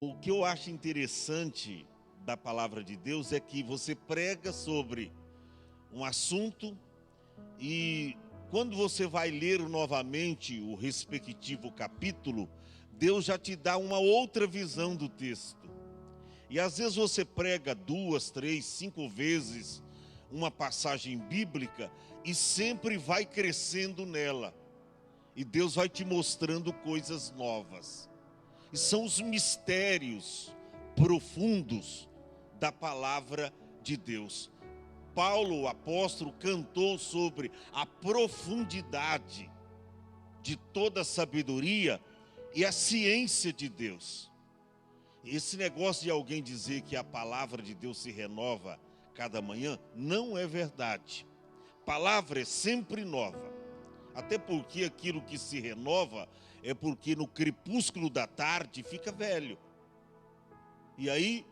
O que eu acho interessante da palavra de Deus é que você prega sobre um assunto e quando você vai ler novamente o respectivo capítulo, Deus já te dá uma outra visão do texto. E às vezes você prega 2, 3, 5 vezes uma passagem bíblica e sempre vai crescendo nela. E Deus vai te mostrando coisas novas. E são os mistérios profundos da palavra de Deus. Paulo, o apóstolo, cantou sobre a profundidade de toda a sabedoria e a ciência de Deus. Esse negócio de alguém dizer que a palavra de Deus se renova cada manhã, não é verdade. A palavra é sempre nova. Até porque aquilo que se renova é porque no crepúsculo da tarde fica velho. E aí,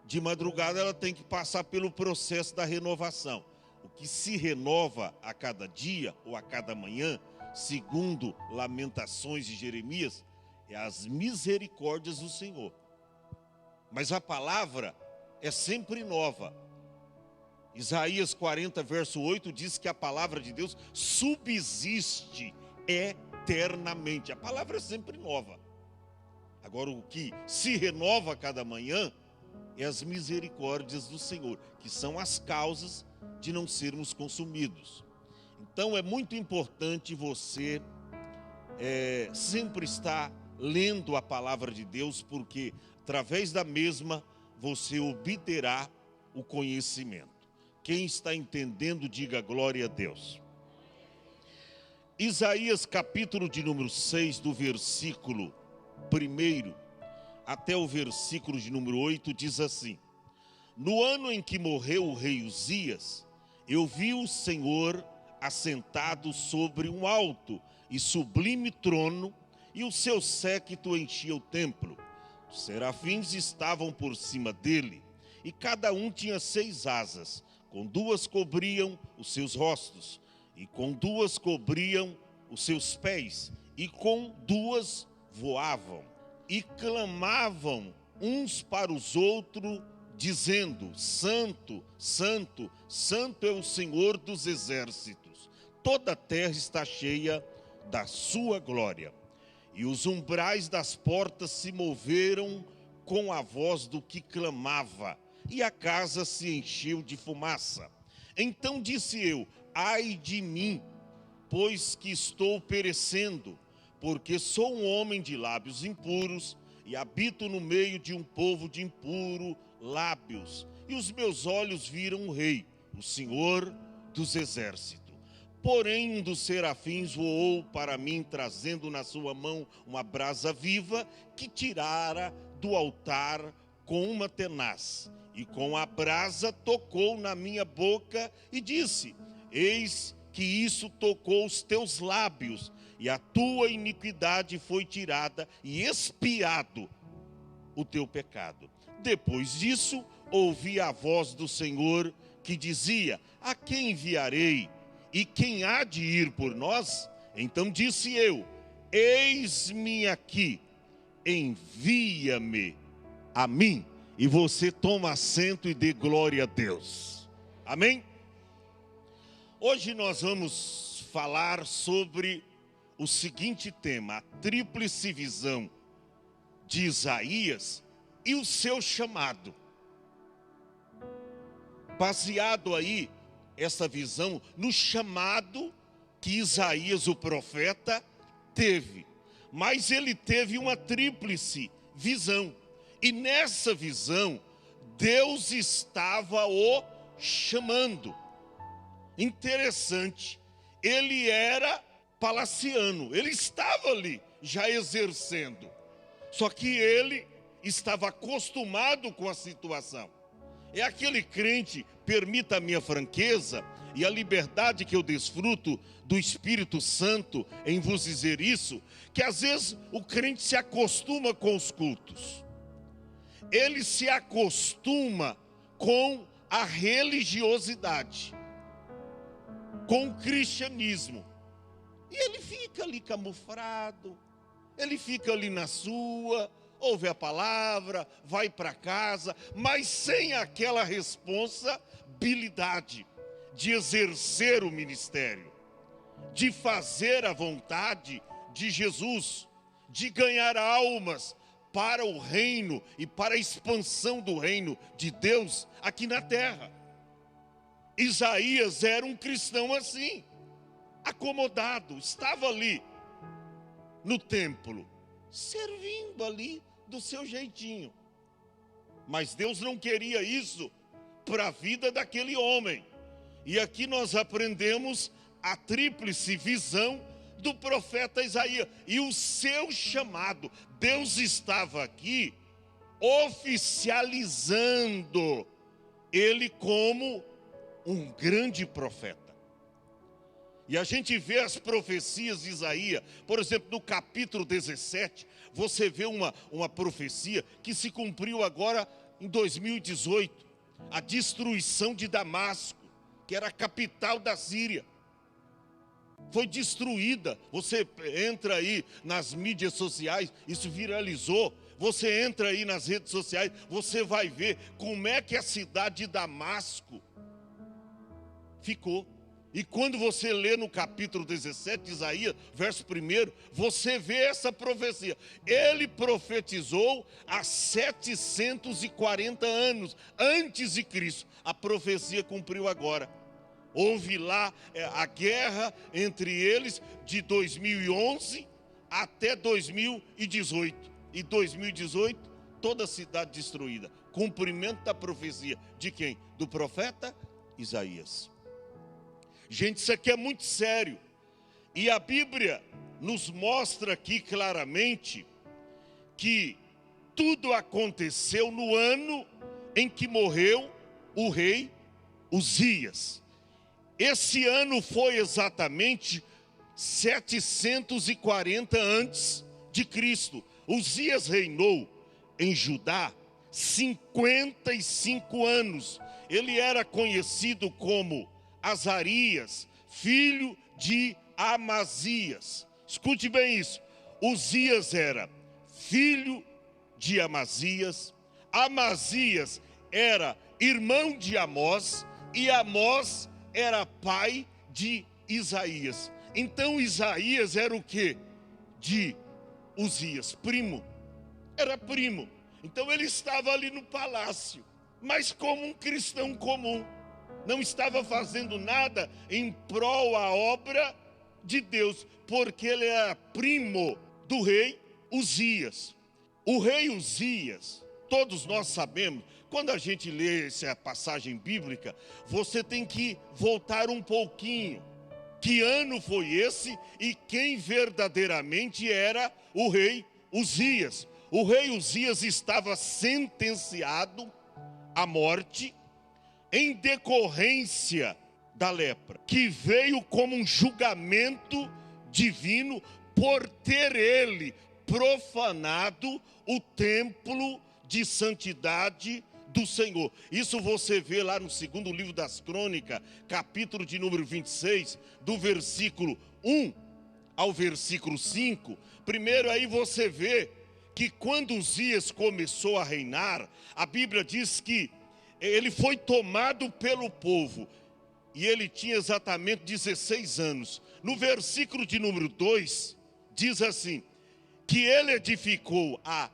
de madrugada, ela tem que passar pelo processo da renovação. O que se renova a cada dia ou a cada manhã, segundo Lamentações de Jeremias, é as misericórdias do Senhor. Mas a palavra é sempre nova. Isaías 40, verso 8, diz que a palavra de Deus subsiste eternamente. A palavra é sempre nova. Agora, o que se renova a cada manhã é as misericórdias do Senhor, que são as causas de não sermos consumidos. Então, é muito importante você sempre estar lendo a palavra de Deus, porque através da mesma você obterá o conhecimento. Quem está entendendo, diga glória a Deus. Isaías capítulo de número 6, do versículo 1 até o versículo de número 8, diz assim: No ano em que morreu o rei Uzias, eu vi o Senhor assentado sobre um alto e sublime trono, e o seu séquito enchia o templo. Os serafins estavam por cima dele, e cada um tinha 6 asas. Com 2 cobriam os seus rostos, e com 2 cobriam os seus pés, e com 2 voavam, e clamavam uns para os outros, dizendo: Santo, Santo, Santo é o Senhor dos exércitos. Toda a terra está cheia da sua glória. E os umbrais das portas se moveram com a voz do que clamava, e a casa se encheu de fumaça. Então disse eu: ai de mim, pois que estou perecendo, porque sou um homem de lábios impuros, e habito no meio de um povo de impuro lábios. E os meus olhos viram o Rei, o Senhor dos exércitos. Porém, um dos serafins voou para mim, trazendo na sua mão uma brasa viva, que tirara do altar com uma tenaz. E com a brasa tocou na minha boca e disse: Eis que isso tocou os teus lábios, e a tua iniquidade foi tirada e expiado o teu pecado. Depois disso, ouvi a voz do Senhor que dizia: A quem enviarei? E quem há de ir por nós? Então disse eu: Eis-me aqui, envia-me a mim. E você toma assento e dê glória a Deus. Amém? Hoje nós vamos falar sobre o seguinte tema: a tríplice visão de Isaías e o seu chamado. Baseado aí, essa visão, no chamado que Isaías, o profeta, teve. Mas ele teve uma tríplice visão. E nessa visão, Deus estava o chamando. Interessante, ele era palaciano, ele estava ali, já exercendo. Só que ele estava acostumado com a situação. É aquele crente, permita a minha franqueza e a liberdade que eu desfruto do Espírito Santo em vos dizer isso, que às vezes o crente se acostuma com os cultos. Ele se acostuma com a religiosidade, com o cristianismo. E ele fica ali camuflado, ele fica ali na sua, ouve a palavra, vai para casa, mas sem aquela responsabilidade de exercer o ministério, de fazer a vontade de Jesus, de ganhar almas para o reino e para a expansão do reino de Deus aqui na terra. Isaías era um cristão assim, acomodado, estava ali no templo, servindo ali do seu jeitinho. Mas Deus não queria isso para a vida daquele homem. E aqui nós aprendemos a tríplice visão do profeta Isaías e o seu chamado. Deus estava aqui oficializando ele como um grande profeta. E a gente vê as profecias de Isaías, por exemplo, no capítulo 17, você vê uma profecia que se cumpriu agora em 2018, a destruição de Damasco, que era a capital da Síria. Foi destruída. Você entra aí nas mídias sociais, isso viralizou. Você entra aí nas redes sociais, você vai ver como é que a cidade de Damasco ficou. E quando você lê no capítulo 17 de Isaías, verso 1, você vê essa profecia. Ele profetizou há 740 anos antes de Cristo. A profecia cumpriu agora. Houve lá a guerra entre eles de 2011 até 2018. E 2018, toda a cidade destruída. Cumprimento da profecia de quem? Do profeta Isaías. Gente, isso aqui é muito sério. E a Bíblia nos mostra aqui claramente que tudo aconteceu no ano em que morreu o rei Uzias. Esse ano foi exatamente 740 antes de Cristo. Uzias reinou em Judá 55 anos. Ele era conhecido como Azarias, filho de Amazias. Escute bem isso. Uzias era filho de Amazias. Amazias era irmão de Amós. E Amós era pai de Isaías. Então Isaías era o quê? De Uzias, primo. Era primo. Então ele estava ali no palácio, mas como um cristão comum. Não estava fazendo nada em prol à obra de Deus, porque ele era primo do rei Uzias. O rei Uzias, todos nós sabemos, quando a gente lê essa passagem bíblica, você tem que voltar um pouquinho. Que ano foi esse e quem verdadeiramente era o rei Uzias? O rei Uzias estava sentenciado à morte em decorrência da lepra, que veio como um julgamento divino por ter ele profanado o templo de santidade do Senhor. Isso você vê lá no segundo livro das Crônicas, capítulo de número 26, do versículo 1 ao versículo 5. Primeiro aí você vê que quando Uzias começou a reinar, a Bíblia diz que ele foi tomado pelo povo, e ele tinha exatamente 16 anos. No versículo de número 2, diz assim, que ele edificou a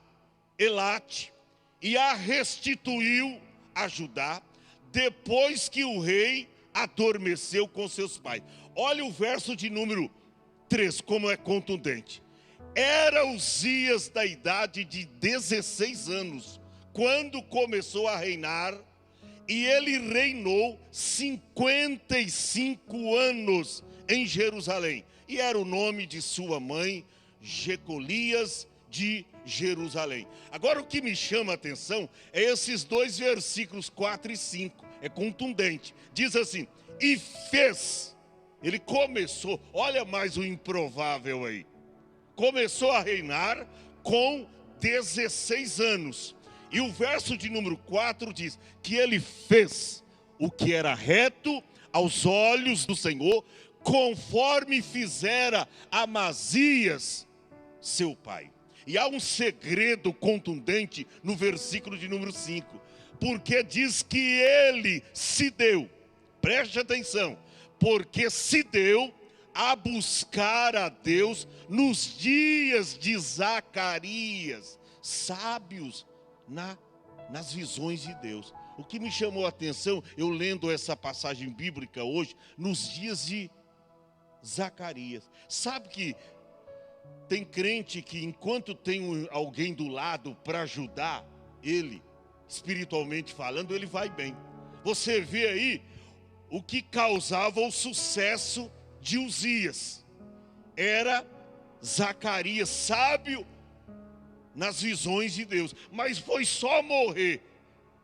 Elate, e a restituiu a Judá, depois que o rei adormeceu com seus pais. Olha o verso de número 3, como é contundente. Era Uzias da idade de 16 anos, quando começou a reinar, e ele reinou 55 anos em Jerusalém. E era o nome de sua mãe, Jecolias de Jerusalém. Agora o que me chama a atenção é esses dois versículos 4 e 5. É contundente. Diz assim, e fez. Ele começou, olha mais o improvável aí. Começou a reinar com 16 anos. E o verso de número 4 diz que ele fez o que era reto aos olhos do Senhor, conforme fizera Amazias, seu pai. E há um segredo contundente no versículo de número 5. Porque diz que ele se deu, preste atenção, porque se deu a buscar a Deus nos dias de Zacarias, sábios nas visões de Deus. O que me chamou a atenção, eu lendo essa passagem bíblica hoje, nos dias de Zacarias. Sabe que tem crente que enquanto tem alguém do lado para ajudar ele, espiritualmente falando, ele vai bem. Você vê aí o que causava o sucesso de Uzias. Era Zacarias, sábio nas visões de Deus. Mas foi só morrer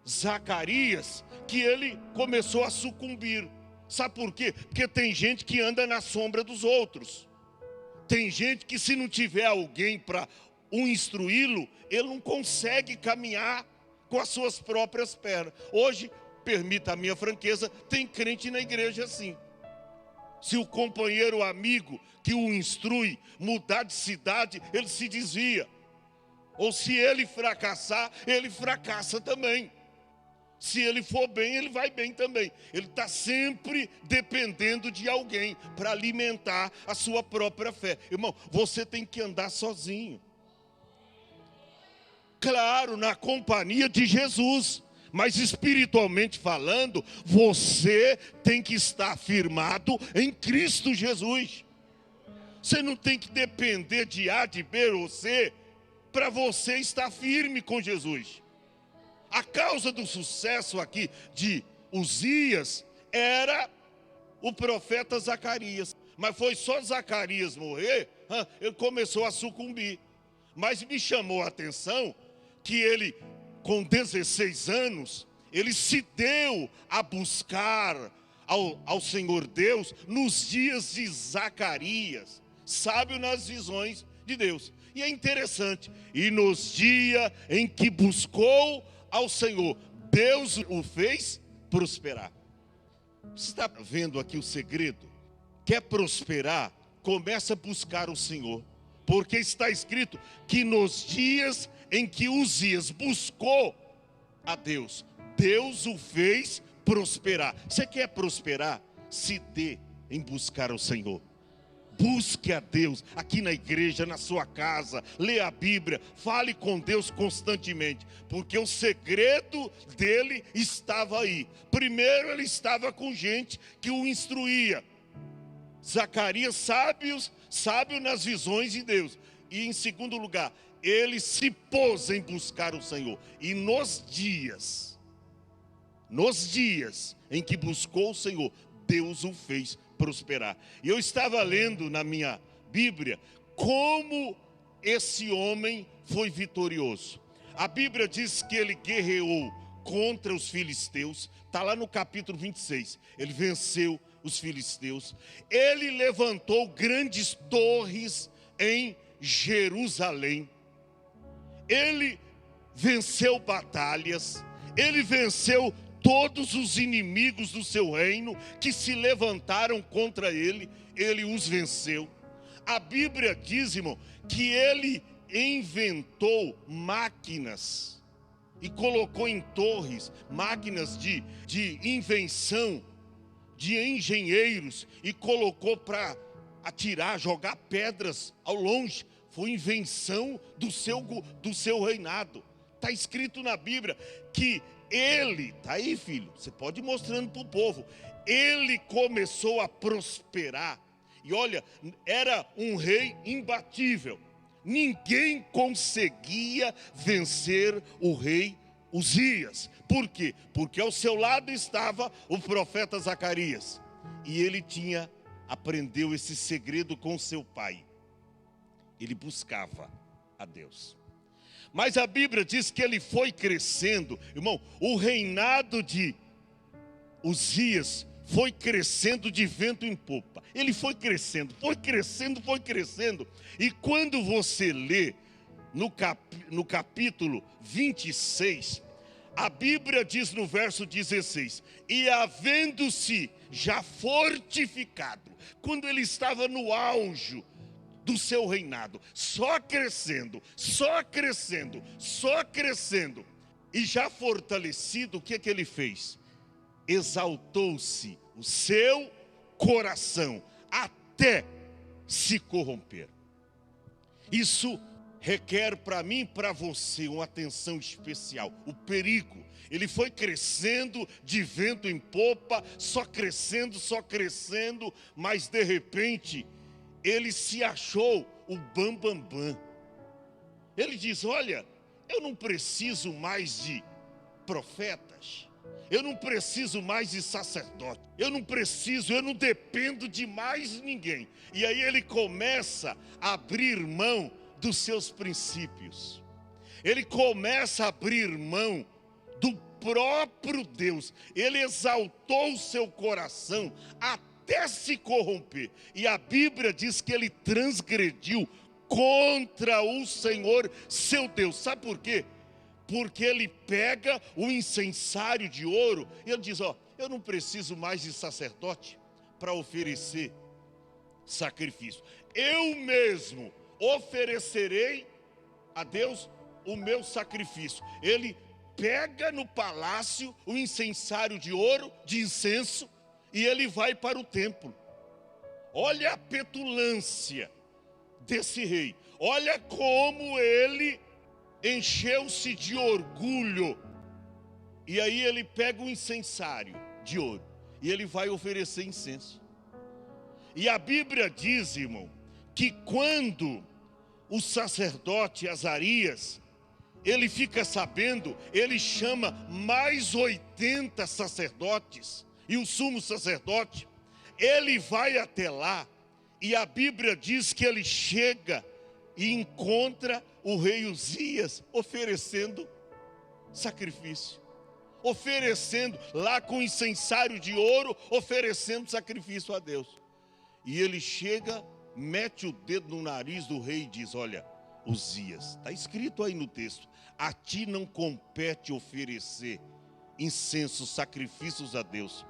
Zacarias que ele começou a sucumbir. Sabe por quê? Porque tem gente que anda na sombra dos outros. Tem gente que se não tiver alguém para o instruí-lo, ele não consegue caminhar com as suas próprias pernas. Hoje, permita a minha franqueza, tem crente na igreja assim. Se o companheiro, o amigo que o instrui mudar de cidade, ele se desvia. Ou se ele fracassar, ele fracassa também. Se ele for bem, ele vai bem também. Ele está sempre dependendo de alguém para alimentar a sua própria fé. Irmão, você tem que andar sozinho. Claro, na companhia de Jesus. Mas espiritualmente falando, você tem que estar firmado em Cristo Jesus. Você não tem que depender de A, de B ou C, para você estar firme com Jesus. A causa do sucesso aqui de Uzias era o profeta Zacarias. Mas foi só Zacarias morrer, ele começou a sucumbir. Mas me chamou a atenção que ele, com 16 anos, ele se deu a buscar ao Senhor Deus nos dias de Zacarias, sábio nas visões de Deus. E é interessante, e nos dias em que buscou ao Senhor, Deus o fez prosperar. Você está vendo aqui o segredo? Quer prosperar? Começa a buscar o Senhor. Porque está escrito que nos dias em que Uzias buscou a Deus, Deus o fez prosperar. Você quer prosperar? Se dê em buscar o Senhor. Busque a Deus aqui na igreja, na sua casa, leia a Bíblia, fale com Deus constantemente, porque o segredo dele estava aí. Primeiro, ele estava com gente que o instruía. Zacarias, sábio nas visões de Deus. E em segundo lugar, ele se pôs em buscar o Senhor. E nos dias em que buscou o Senhor, Deus o fez prosperar. E eu estava lendo na minha Bíblia como esse homem foi vitorioso. A Bíblia diz que ele guerreou contra os filisteus. Está lá no capítulo 26. Ele venceu os filisteus. Ele levantou grandes torres em Jerusalém. Ele venceu batalhas. Ele venceu todos os inimigos do seu reino que se levantaram contra ele, ele os venceu. A Bíblia diz, irmão, que ele inventou máquinas e colocou em torres, máquinas de invenção de engenheiros, e colocou para atirar, jogar pedras ao longe. Foi invenção do seu reinado. Está escrito na Bíblia que ele, tá aí, filho, você pode ir mostrando para o povo, ele começou a prosperar. E olha, era um rei imbatível. Ninguém conseguia vencer o rei Uzias. Por quê? Porque ao seu lado estava o profeta Zacarias. E ele aprendeu esse segredo com seu pai. Ele buscava a Deus. Mas a Bíblia diz que ele foi crescendo. Irmão, o reinado de Uzias foi crescendo de vento em popa. Ele foi crescendo, foi crescendo, foi crescendo. E quando você lê no capítulo 26, a Bíblia diz no verso 16: e havendo-se já fortificado, quando ele estava no auge do seu reinado, só crescendo, só crescendo, só crescendo. E já fortalecido, o que ele fez? Exaltou-se o seu coração até se corromper. Isso requer para mim e para você uma atenção especial. O perigo, ele foi crescendo de vento em popa, só crescendo, mas de repente ele se achou o bambambam. Ele diz: olha, eu não preciso mais de profetas, eu não preciso mais de sacerdote, eu não dependo de mais ninguém. E aí ele começa a abrir mão dos seus princípios, ele começa a abrir mão do próprio Deus. Ele exaltou o seu coração até se corromper, e a Bíblia diz que ele transgrediu contra o Senhor seu Deus. Sabe por quê? Porque ele pega o incensário de ouro e ele diz: ó, eu não preciso mais de sacerdote para oferecer sacrifício, eu mesmo oferecerei a Deus o meu sacrifício. Ele pega no palácio o incensário de ouro, de incenso, e ele vai para o templo. Olha a petulância desse rei, olha como ele encheu-se de orgulho. E aí ele pega o incensário de ouro e ele vai oferecer incenso. E a Bíblia diz, irmão, que quando o sacerdote Azarias, ele fica sabendo, ele chama mais 80 sacerdotes e o sumo sacerdote, ele vai até lá, e a Bíblia diz que ele chega e encontra o rei Uzias oferecendo sacrifício, oferecendo lá com incensário de ouro, oferecendo sacrifício a Deus. E ele chega, mete o dedo no nariz do rei e diz: olha, Uzias, está escrito aí no texto, a ti não compete oferecer incenso, sacrifícios a Deus.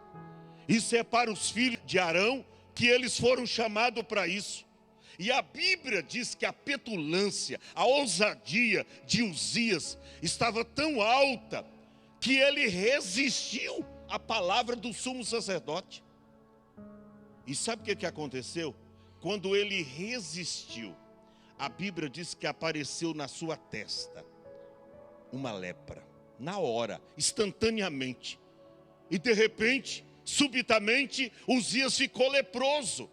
Isso é para os filhos de Arão, que eles foram chamados para isso. E a Bíblia diz que a petulância, a ousadia de Uzias estava tão alta que ele resistiu à palavra do sumo sacerdote. E sabe o que aconteceu? Quando ele resistiu, a Bíblia diz que apareceu na sua testa uma lepra, na hora, instantaneamente. E de repente, subitamente, Uzias ficou leproso.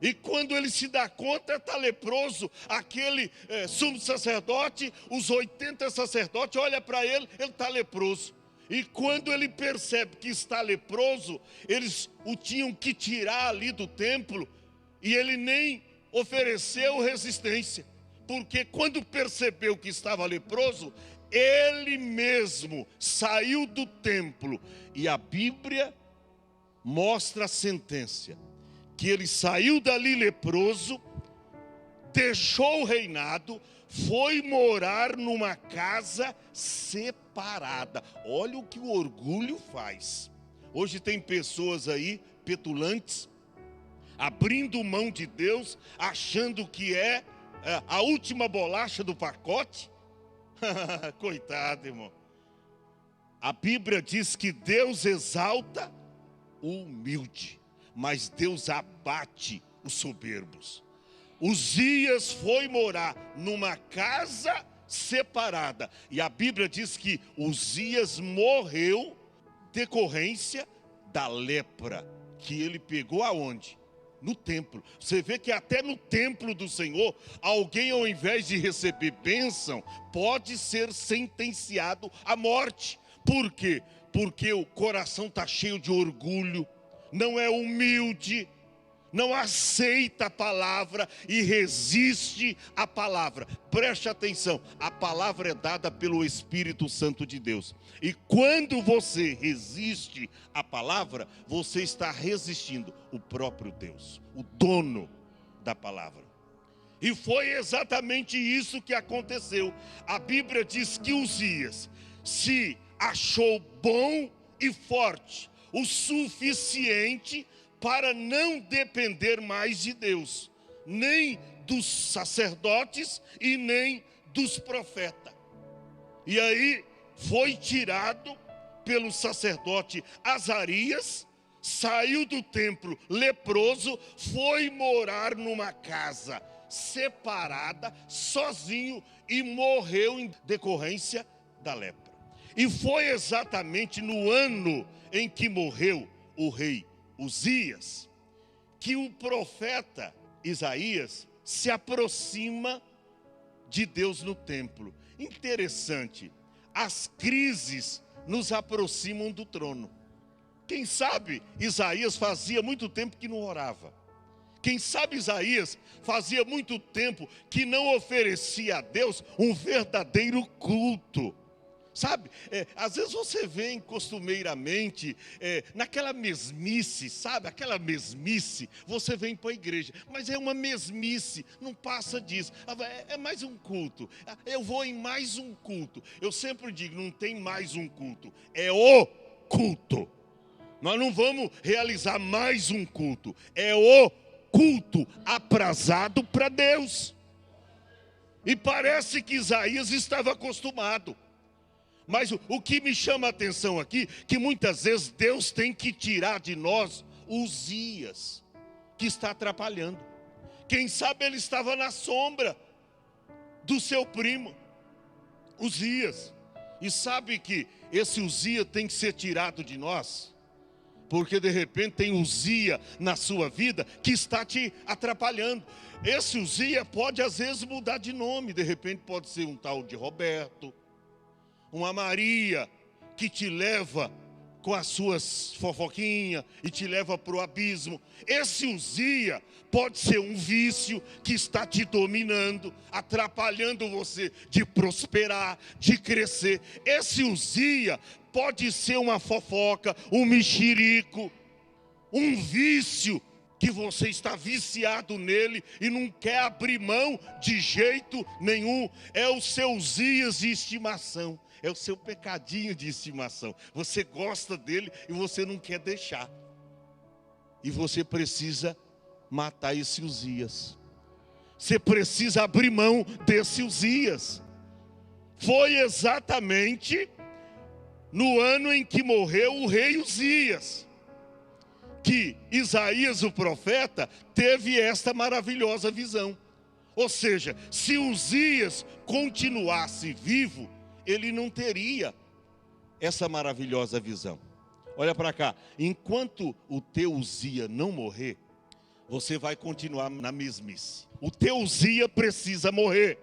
E quando ele se dá conta, está leproso. Aquele sumo sacerdote, os 80 sacerdotes, olha para ele está leproso. E quando ele percebe que está leproso, eles o tinham que tirar ali do templo, e ele nem ofereceu resistência, porque quando percebeu que estava leproso, ele mesmo saiu do templo. E a Bíblia mostra a sentença, que ele saiu dali leproso, deixou o reinado, foi morar numa casa separada. Olha o que o orgulho faz. Hoje tem pessoas aí petulantes, abrindo mão de Deus, achando que é a última bolacha do pacote. Coitado, irmão. A Bíblia diz que Deus exalta o humilde, mas Deus abate os soberbos. Uzias foi morar numa casa separada, e a Bíblia diz que Uzias morreu decorrência da lepra que ele pegou aonde? No templo. Você vê que até no templo do Senhor, alguém, ao invés de receber bênção, pode ser sentenciado à morte. Por quê? Porque o coração está cheio de orgulho, não é humilde, não aceita a palavra e resiste à palavra. Preste atenção, a palavra é dada pelo Espírito Santo de Deus. E quando você resiste à palavra, você está resistindo o próprio Deus, o dono da palavra. E foi exatamente isso que aconteceu. A Bíblia diz que Uzias se achou bom e forte o suficiente para não depender mais de Deus, nem dos sacerdotes e nem dos profetas. E aí foi tirado pelo sacerdote Azarias, saiu do templo leproso, foi morar numa casa separada, sozinho, e morreu em decorrência da lepra. E foi exatamente no ano em que morreu o rei Uzias que o profeta Isaías se aproxima de Deus no templo. Interessante, as crises nos aproximam do trono. Quem sabe Isaías fazia muito tempo que não orava. Quem sabe Isaías fazia muito tempo que não oferecia a Deus um verdadeiro culto. Sabe, às vezes você vem costumeiramente naquela mesmice, sabe, aquela mesmice, você vem para a igreja, mas é uma mesmice, não passa disso, é mais um culto, eu vou em mais um culto. Eu sempre digo, não tem mais um culto, é o culto. Nós não vamos realizar mais um culto, é o culto aprazado para Deus. E parece que Isaías estava acostumado. Mas o que me chama a atenção aqui, que muitas vezes Deus tem que tirar de nós Uzias, que está atrapalhando. Quem sabe ele estava na sombra do seu primo, Uzias. E sabe que esse Uzias tem que ser tirado de nós? Porque de repente tem Uzias na sua vida que está te atrapalhando. Esse Uzias pode às vezes mudar de nome, de repente pode ser um tal de Roberto, uma Maria que te leva com as suas fofoquinhas e te leva para o abismo. Esse Uzias pode ser um vício que está te dominando, atrapalhando você de prosperar, de crescer. Esse Uzias pode ser uma fofoca, um mexerico, um vício que você está viciado nele e não quer abrir mão de jeito nenhum. É o seu Uzias de estimação. É o seu pecadinho de estimação. Você gosta dele e você não quer deixar. E você precisa matar esse Uzias. Você precisa abrir mão desse Uzias. Foi exatamente no ano em que morreu o rei Uzias que Isaías, o profeta, teve esta maravilhosa visão. Ou seja, se Uzias continuasse vivo, ele não teria essa maravilhosa visão. Olha para cá, enquanto o teu Uzias não morrer, você vai continuar na mesmice. O teu Uzias precisa morrer.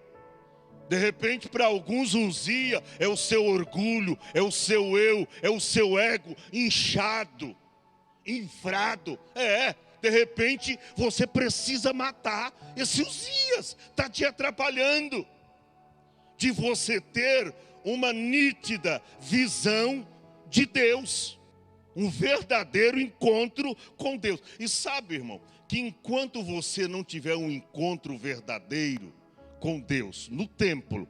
De repente, para alguns, Uzias é o seu orgulho, é o seu eu, é o seu ego inchado, infrado. De repente, você precisa matar esse Uzias, está te atrapalhando de você ter uma nítida visão de Deus, um verdadeiro encontro com Deus. E sabe, irmão, que enquanto você não tiver um encontro verdadeiro com Deus no templo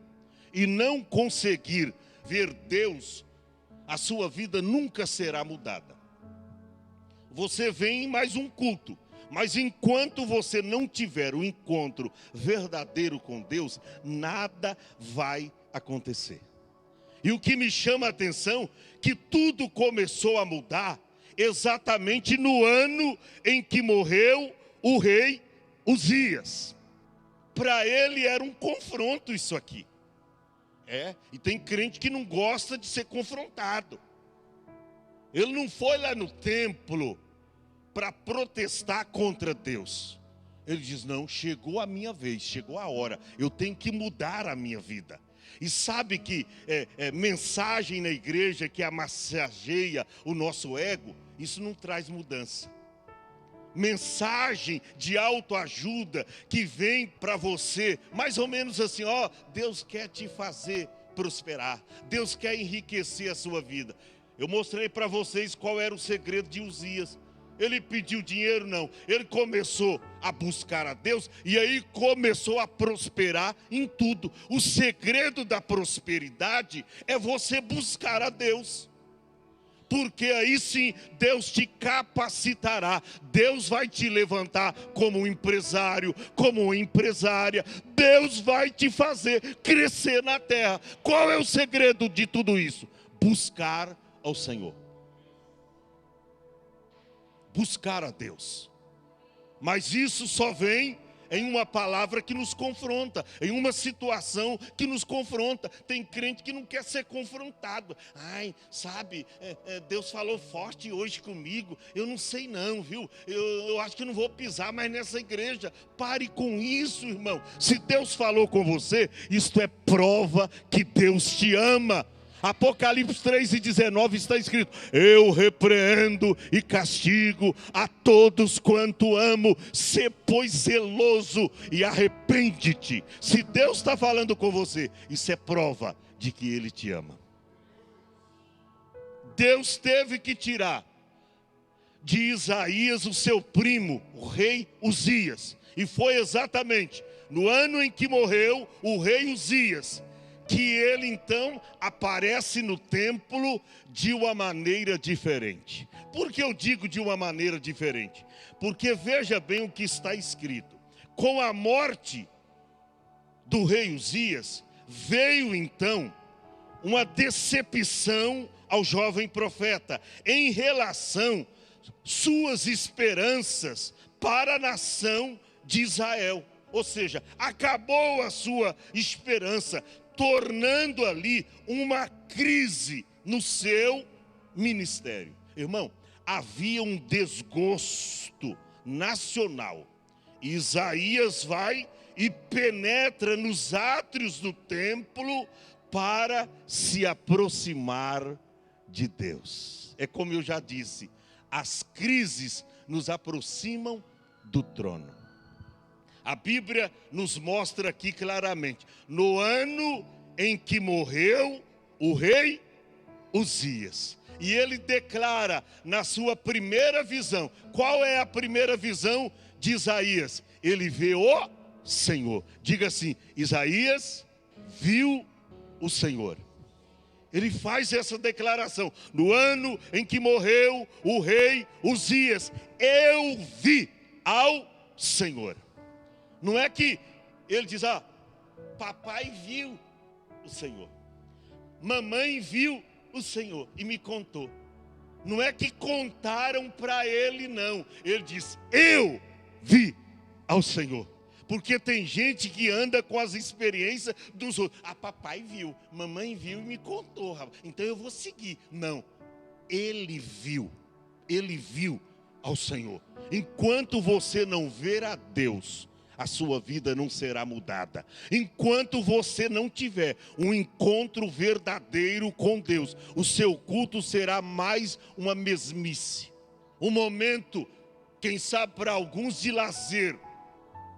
e não conseguir ver Deus, a sua vida nunca será mudada. Você vem em mais um culto, mas enquanto você não tiver um encontro verdadeiro com Deus, nada vai acontecer. E o que me chama a atenção, que tudo começou a mudar exatamente no ano em que morreu o rei Uzias. Para ele era um confronto isso aqui. E tem crente que não gosta de ser confrontado. Ele não foi lá no templo para protestar contra Deus. Ele diz, não, chegou a minha vez, chegou a hora, eu tenho que mudar a minha vida. E sabe que mensagem na igreja que amassageia o nosso ego, isso não traz mudança. Mensagem de autoajuda que vem para você, mais ou menos assim, Deus quer te fazer prosperar, Deus quer enriquecer a sua vida. Eu mostrei para vocês qual era o segredo de Uzias. Ele pediu dinheiro? Não. Ele começou a buscar a Deus e aí começou a prosperar em tudo. O segredo da prosperidade é você buscar a Deus. porque aí sim Deus te capacitará. Deus vai te levantar como um empresário, como uma empresária. Deus vai te fazer crescer na terra. Qual é o segredo de tudo isso? Buscar ao Senhor. Buscar a Deus. Mas isso só vem em uma palavra que nos confronta, em uma situação que nos confronta. Tem crente que não quer ser confrontado. Ai, sabe, Deus falou forte hoje comigo. Eu não sei não, viu? Eu acho que não vou pisar mais nessa igreja. Pare com isso, irmão. Se Deus falou com você, isto é prova que Deus te ama. Apocalipse 3:19 está escrito: eu repreendo e castigo a todos quanto amo. Sê, pois, zeloso e arrepende-te. Se Deus está falando com você, isso é prova de que Ele te ama. Deus teve que tirar de Isaías o seu primo, o rei Uzias. E foi exatamente no ano em que morreu o rei Uzias que ele então aparece no templo de uma maneira diferente. Por que eu digo de uma maneira diferente? Porque veja bem o que está escrito. Com a morte do rei Uzias, veio então uma decepção ao jovem profeta em relação suas esperanças para a nação de Israel. Ou seja, acabou a sua esperança, tornando ali uma crise no seu ministério. Irmão, havia um desgosto nacional. Isaías vai e penetra nos átrios do templo para se aproximar de Deus. É como eu já disse, as crises nos aproximam do trono. A Bíblia nos mostra aqui claramente, no ano em que morreu o rei Uzias. E ele declara na sua primeira visão. Qual é a primeira visão de Isaías? Ele vê o Senhor. Diga assim: Isaías viu o Senhor. Ele faz essa declaração. No ano em que morreu o rei Uzias, eu vi ao Senhor. Não é que ele diz: papai viu o Senhor, mamãe viu o Senhor e me contou. Não é que contaram para ele, não. Ele diz: eu vi ao Senhor. Porque tem gente que anda com as experiências dos outros. Papai viu, mamãe viu e me contou, então eu vou seguir. Não, ele viu ao Senhor. Enquanto você não ver a Deus, a sua vida não será mudada. Enquanto você não tiver um encontro verdadeiro com Deus, o seu culto será mais uma mesmice. Um momento, quem sabe para alguns, de lazer.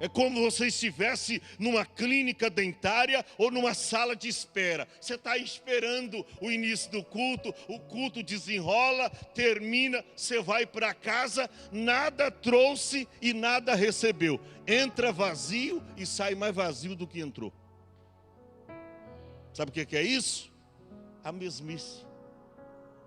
É como você estivesse numa clínica dentária ou numa sala de espera. Você está esperando o início do culto, o culto desenrola, termina, você vai para casa, nada trouxe e nada recebeu. Entra vazio e sai mais vazio do que entrou. Sabe o que é isso? A mesmice.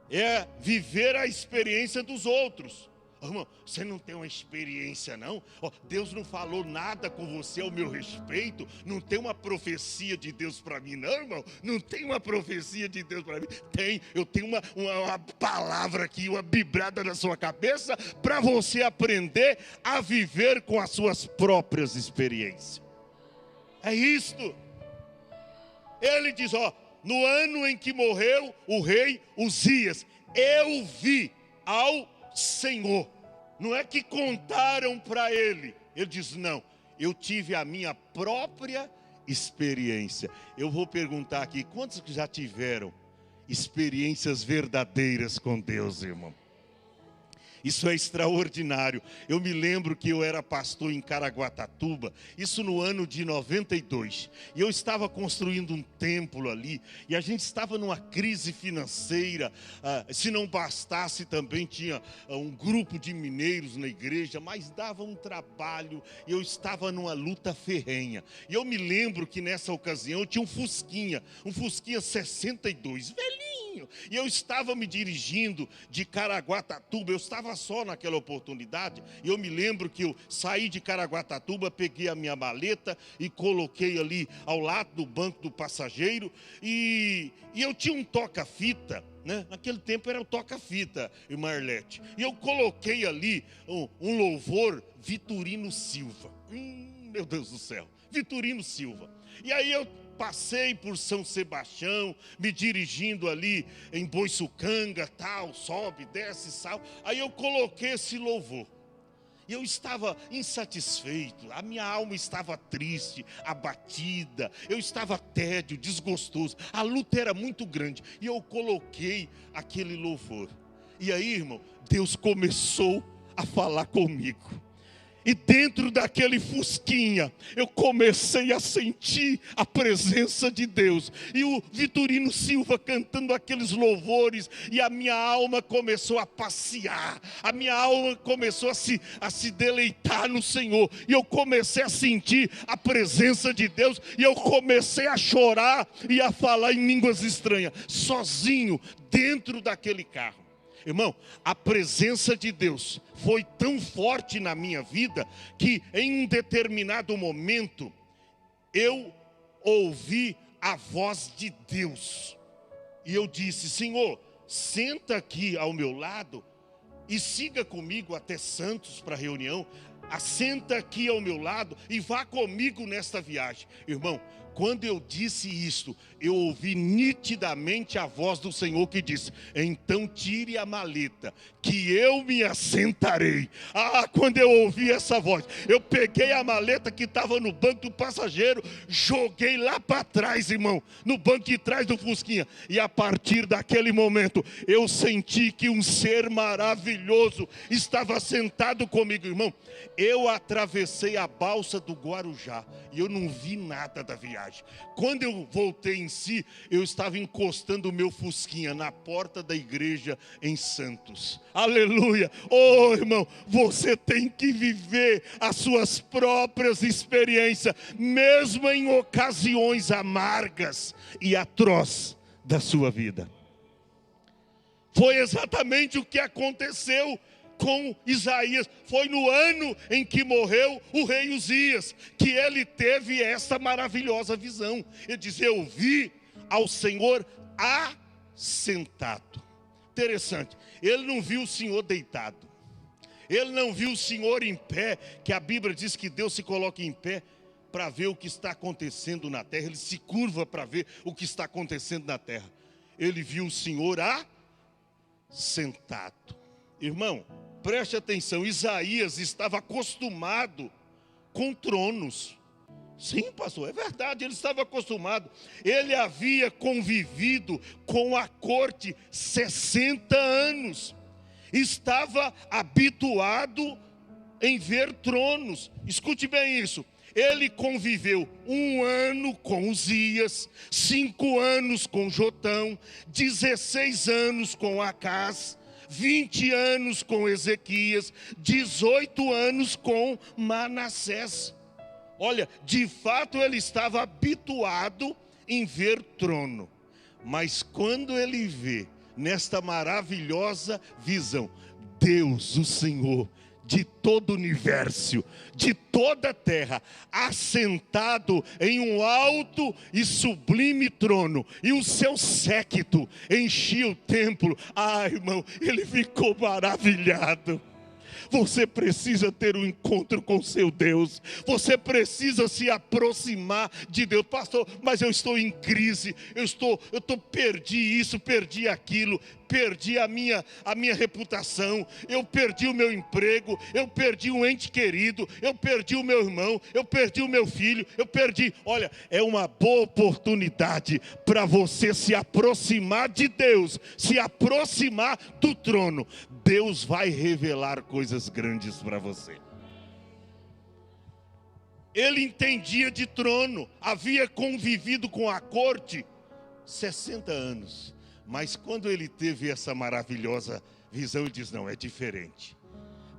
É viver a experiência dos outros. Irmão, você não tem uma experiência não? Deus não falou nada com você ao meu respeito? Não tem uma profecia de Deus para mim não, irmão? Não tem uma profecia de Deus para mim? Tem, eu tenho uma palavra aqui, uma bibrada na sua cabeça, para você aprender a viver com as suas próprias experiências. É isto. Ele diz, no ano em que morreu o rei Uzias, eu vi ao Senhor. Não é que contaram para ele. Ele diz, não, eu tive a minha própria experiência. Eu vou perguntar aqui, quantos que já tiveram experiências verdadeiras com Deus, irmão? Isso é extraordinário. Eu me lembro que eu era pastor em Caraguatatuba, isso no ano de 92. E eu estava construindo um templo ali, e a gente estava numa crise financeira. Se não bastasse, também tinha um grupo de mineiros na igreja, mas dava um trabalho, e eu estava numa luta ferrenha. E eu me lembro que nessa ocasião eu tinha um Fusquinha 62, velhinho. sozinho. E eu estava me dirigindo de Caraguatatuba, eu estava só naquela oportunidade. E eu me lembro que eu saí de Caraguatatuba, peguei a minha maleta e coloquei ali ao lado do banco do passageiro. E eu tinha um toca-fita, né? Naquele tempo era o toca-fita, irmã Arlete. E eu coloquei ali um louvor Vitorino Silva. Meu Deus do céu, Vitorino Silva. E aí eu passei por São Sebastião, me dirigindo ali em Boiçucanga, tal, sobe, desce, sal. Aí eu coloquei esse louvor. E eu estava insatisfeito, a minha alma estava triste, abatida, eu estava tédio, desgostoso, a luta era muito grande. E eu coloquei aquele louvor. E aí, irmão, Deus começou a falar comigo. E dentro daquele fusquinha, eu comecei a sentir a presença de Deus. E o Vitorino Silva cantando aqueles louvores. E a minha alma começou a passear. A minha alma começou a se deleitar no Senhor. E eu comecei a sentir a presença de Deus. E eu comecei a chorar e a falar em línguas estranhas. Sozinho, dentro daquele carro. Irmão, a presença de Deus foi tão forte na minha vida que em um determinado momento eu ouvi a voz de Deus. E eu disse: Senhor, senta aqui ao meu lado e siga comigo até Santos para a reunião. Assenta aqui ao meu lado e vá comigo nesta viagem. Irmão, quando eu disse isto, eu ouvi nitidamente a voz do Senhor que disse: então tire a maleta, que eu me assentarei. Quando eu ouvi essa voz, eu peguei a maleta que estava no banco do passageiro, joguei lá para trás, irmão, no banco de trás do Fusquinha. E a partir daquele momento, eu senti que um ser maravilhoso estava sentado comigo, irmão. Eu atravessei a balsa do Guarujá e eu não vi nada da viagem. Quando eu voltei em si, eu estava encostando o meu Fusquinha na porta da igreja em Santos. Aleluia! Oh, irmão, você tem que viver as suas próprias experiências, mesmo em ocasiões amargas e atrozes da sua vida. Foi exatamente o que aconteceu com Isaías. Foi no ano em que morreu o rei Uzias que ele teve essa maravilhosa visão. Ele diz: eu vi ao Senhor assentado. Interessante, ele não viu o Senhor deitado, ele não viu o Senhor em pé, que a Bíblia diz que Deus se coloca em pé para ver o que está acontecendo na terra. Ele se curva para ver o que está acontecendo na terra. Ele viu o Senhor assentado. Irmão, preste atenção, Isaías estava acostumado com tronos. Sim, pastor, é verdade, ele estava acostumado. Ele havia convivido com a corte 60 anos. Estava habituado em ver tronos. Escute bem isso. Ele conviveu 1 ano com Uzias, 5 anos com Jotão, 16 anos com Acás, 20 anos com Ezequias, 18 anos com Manassés. Olha, de fato ele estava habituado em ver trono. Mas quando ele vê nesta maravilhosa visão, Deus, o Senhor de todo o universo, de toda a terra, assentado em um alto e sublime trono, e o seu séquito enchia o templo. Irmão, ele ficou maravilhado. Você precisa ter um encontro com seu Deus. Você precisa se aproximar de Deus. Pastor, mas eu estou em crise. Perdi isso, perdi aquilo. Perdi a minha reputação. Eu perdi o meu emprego. Eu perdi um ente querido. Eu perdi o meu irmão. Eu perdi o meu filho. Olha, é uma boa oportunidade para você se aproximar de Deus. Se aproximar do trono. Deus vai revelar coisas grandes para você. Ele entendia de trono, havia convivido com a corte 60 anos. Mas quando ele teve essa maravilhosa visão, ele diz: não, é diferente.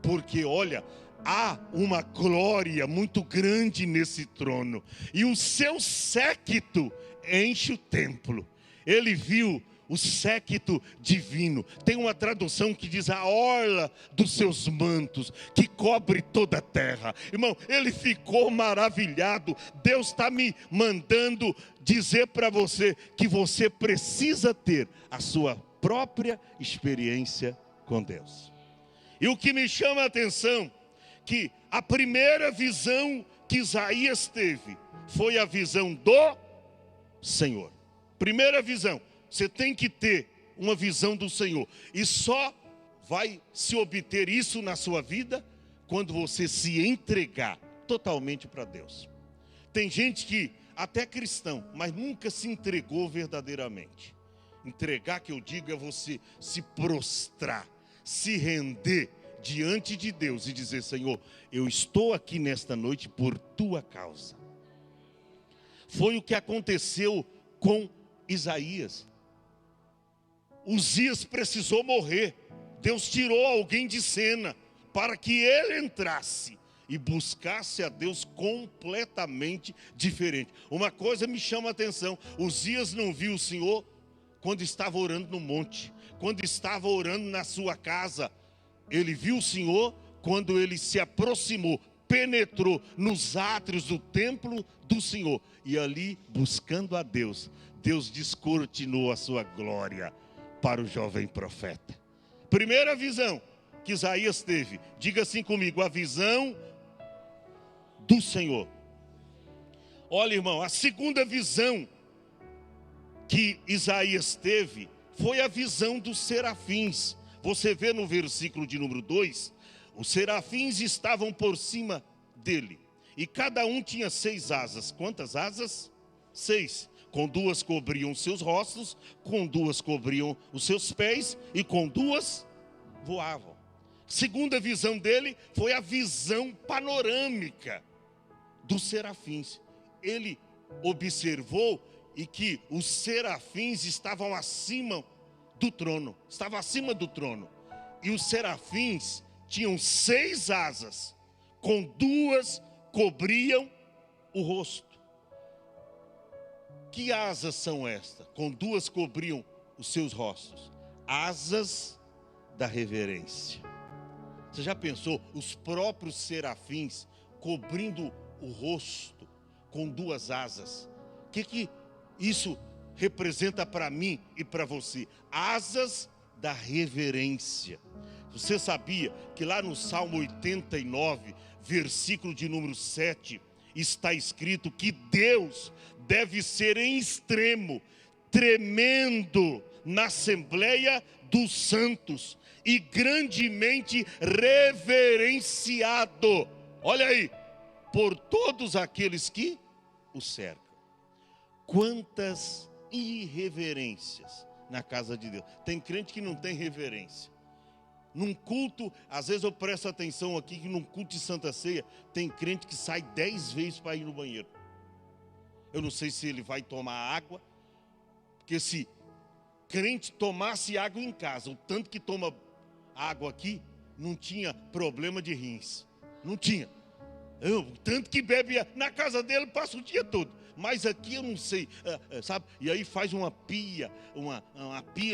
Porque olha, há uma glória muito grande nesse trono. E o seu séquito enche o templo. Ele viu o séquito divino. Tem uma tradução que diz a orla dos seus mantos, que cobre toda a terra. Irmão, ele ficou maravilhado. Deus está me mandando dizer para você que você precisa ter a sua própria experiência com Deus. E o que me chama a atenção, que a primeira visão que Isaías teve foi a visão do Senhor. Primeira visão. Você tem que ter uma visão do Senhor. E só vai se obter isso na sua vida quando você se entregar totalmente para Deus. Tem gente que até é cristão, mas nunca se entregou verdadeiramente. Entregar, que eu digo, é você se prostrar, se render diante de Deus e dizer: Senhor, eu estou aqui nesta noite por tua causa. Foi o que aconteceu com Isaías. Uzias precisou morrer. Deus tirou alguém de cena para que ele entrasse e buscasse a Deus completamente diferente. Uma coisa me chama a atenção: Uzias não viu o Senhor quando estava orando no monte, quando estava orando na sua casa. Ele viu o Senhor quando ele se aproximou, penetrou nos átrios do templo do Senhor, e ali, buscando a Deus, Deus descortinou a sua glória para o jovem profeta. Primeira visão que Isaías teve, diga assim comigo: a visão do Senhor. Olha, irmão, a segunda visão que Isaías teve foi a visão dos serafins. Você vê no versículo de número 2, os serafins estavam por cima dele, e cada um tinha 6 asas. Quantas asas? 6. Com 2 cobriam seus rostos, com 2 cobriam os seus pés, e com 2 voavam. Segunda visão dele foi a visão panorâmica dos serafins. Ele observou e que os serafins estavam acima do trono, e os serafins tinham 6 asas, com 2 cobriam o rosto. Que asas são estas? Com 2 cobriam os seus rostos. Asas da reverência. Você já pensou os próprios serafins cobrindo o rosto com 2 asas? O que isso representa para mim e para você? Asas da reverência. Você sabia que lá no Salmo 89, versículo de número 7, está escrito que Deus deve ser em extremo, tremendo na Assembleia dos Santos e grandemente reverenciado, olha aí, por todos aqueles que o cercam. Quantas irreverências na casa de Deus. Tem crente que não tem reverência. Num culto, às vezes eu presto atenção aqui, que num culto de Santa Ceia, tem crente que sai 10 vezes para ir no banheiro. Eu não sei se ele vai tomar água, porque se crente tomasse água em casa, o tanto que toma água aqui, não tinha problema de rins. Não tinha. O tanto que bebe na casa dele, passa o dia todo. Mas aqui eu não sei, sabe? E aí faz uma pia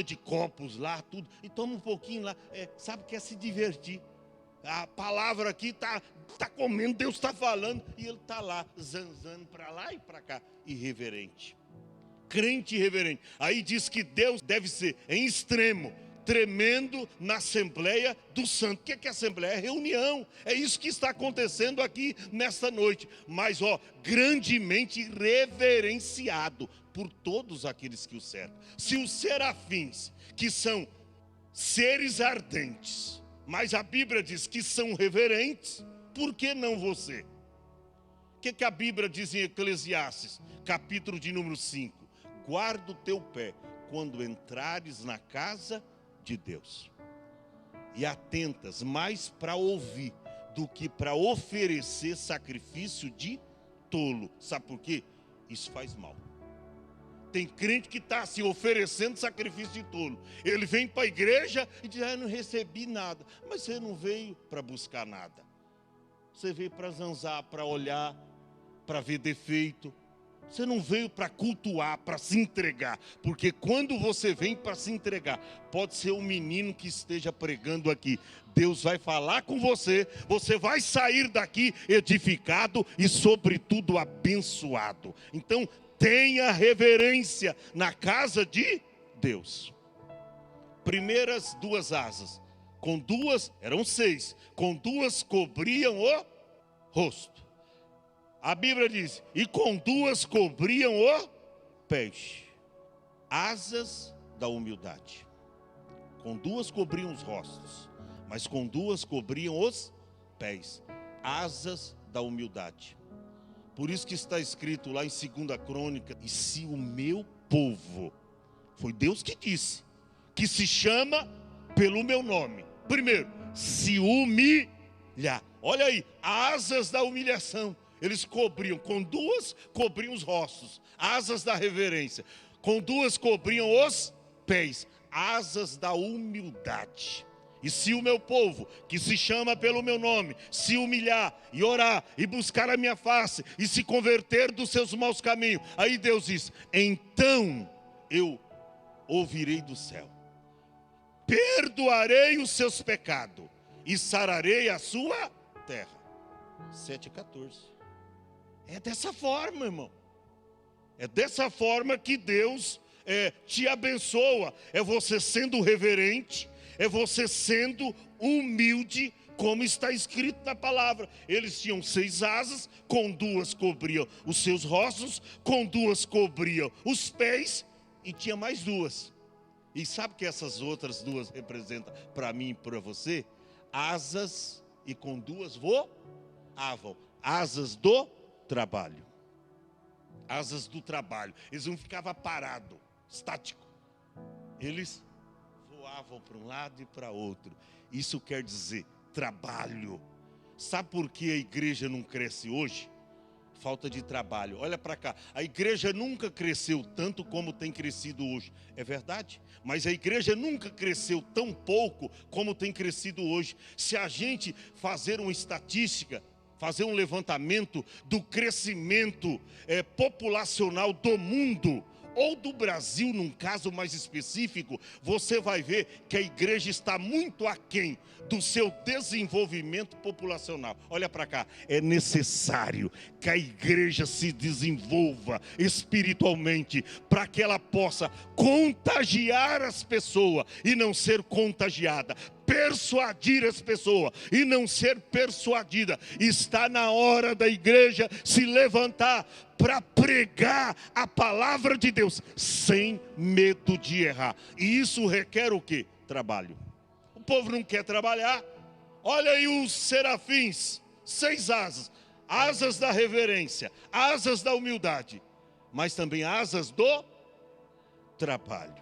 de copos lá, tudo. E toma um pouquinho lá, sabe, quer se divertir. A palavra aqui está comendo, Deus está falando. E ele está lá, zanzando para lá e para cá. Irreverente. Crente irreverente. Aí diz que Deus deve ser em extremo, tremendo na Assembleia do Santo. O que é Assembleia? É reunião. É isso que está acontecendo aqui nesta noite. Mas, grandemente reverenciado por todos aqueles que o cercam. Se os serafins, que são seres ardentes, mas a Bíblia diz que são reverentes, por que não você? O que a Bíblia diz em Eclesiastes, capítulo de número 5? Guarda o teu pé quando entrares na casa de Deus, e atentas mais para ouvir do que para oferecer sacrifício de tolo. Sabe por quê? Isso faz mal. Tem crente que está se oferecendo sacrifício de tolo. Ele vem para a igreja e diz: eu não recebi nada. Mas você não veio para buscar nada. Você veio para zanzar, para olhar, para ver defeito. Você não veio para cultuar, para se entregar. Porque quando você vem para se entregar, pode ser um menino que esteja pregando aqui. Deus vai falar com você, você vai sair daqui edificado e, sobretudo, abençoado. Então, tenha reverência na casa de Deus. Primeiras 2 asas. Com 2, eram 6. Com 2 cobriam o rosto. A Bíblia diz, e com 2 cobriam o peixe. Asas da humildade. Com 2 cobriam os rostos, mas com 2 cobriam os pés. Asas da humildade. Por isso que está escrito lá em 2 Crônica, e se o meu povo, foi Deus que disse, que se chama pelo meu nome, primeiro, se humilhar. Olha aí, asas da humilhação. Eles cobriam, com 2 cobriam os rostos, asas da reverência. Com 2 cobriam os pés, asas da humildade. E se o meu povo, que se chama pelo meu nome, se humilhar e orar e buscar a minha face e se converter dos seus maus caminhos, aí Deus diz, então eu ouvirei do céu, perdoarei os seus pecados e sararei a sua terra. 7,14. É dessa forma, irmão. É dessa forma que Deus te abençoa. É você sendo reverente, é você sendo humilde, como está escrito na palavra. Eles tinham 6 asas, com 2 cobriam os seus rostos, com 2 cobriam os pés, e tinha mais 2. E sabe o que essas outras 2 representam para mim e para você? Asas, e com 2 voavam. Asas do trabalho. Asas do trabalho. Eles não ficavam parados, estáticos. Eles voavam para um lado e para outro. Isso quer dizer trabalho. Sabe por que a igreja não cresce hoje? Falta de trabalho. Olha para cá. A igreja nunca cresceu tanto como tem crescido hoje. É verdade? Mas a igreja nunca cresceu tão pouco como tem crescido hoje. Se a gente fazer uma estatística, fazer um levantamento do crescimento populacional do mundo, ou do Brasil, num caso mais específico, você vai ver que a igreja está muito aquém do seu desenvolvimento populacional. Olha para cá, é necessário que a igreja se desenvolva espiritualmente, para que ela possa contagiar as pessoas e não ser contagiada, persuadir as pessoas e não ser persuadida. Está na hora da igreja se levantar para pregar a palavra de Deus sem medo de errar. E isso requer o quê? Trabalho. O povo não quer trabalhar. Olha aí os serafins, 6 asas. Asas da reverência, asas da humildade, mas também asas do trabalho.